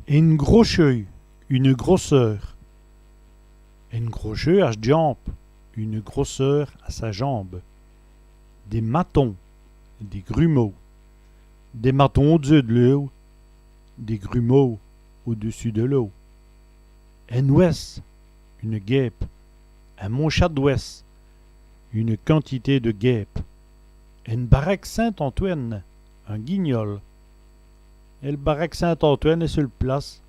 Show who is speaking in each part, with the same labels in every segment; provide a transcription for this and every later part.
Speaker 1: Une groscheux, une grosseur. Une groscheux à jambe, une grosseur à sa jambe. Des matons, des grumeaux. Des matons au-dessus de l'eau, des grumeaux au-dessus de l'eau. Un ouest, une guêpe. Un monchat d'ouest, une quantité de guêpes. Une baraque Saint-Antoine, un guignol. Et le baraque Saint-Antoine est sur le place.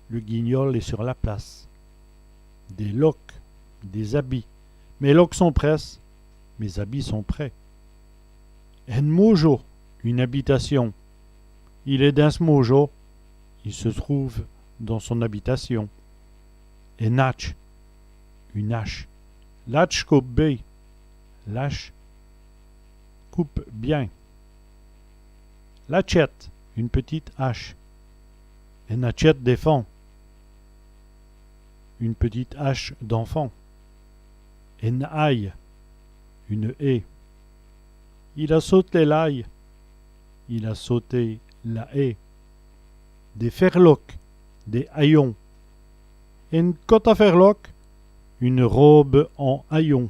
Speaker 1: Le guignol est sur la place. Des loques, des habits. Mes loques sont presses, mes habits sont prêts. Un mojo, une habitation. Il est dans ce mojo, il se trouve dans son habitation. Un hache, une hache. L'hache coupe bien. L'hache coupe bien. L'hachette, une petite hache. Une hachette défend. Une petite hache d'enfant. Une haille, une haie. Il a sauté l'ail. Il a sauté la haie. Des ferloques, des haillons. Une cotte à ferloques, une robe en haillons.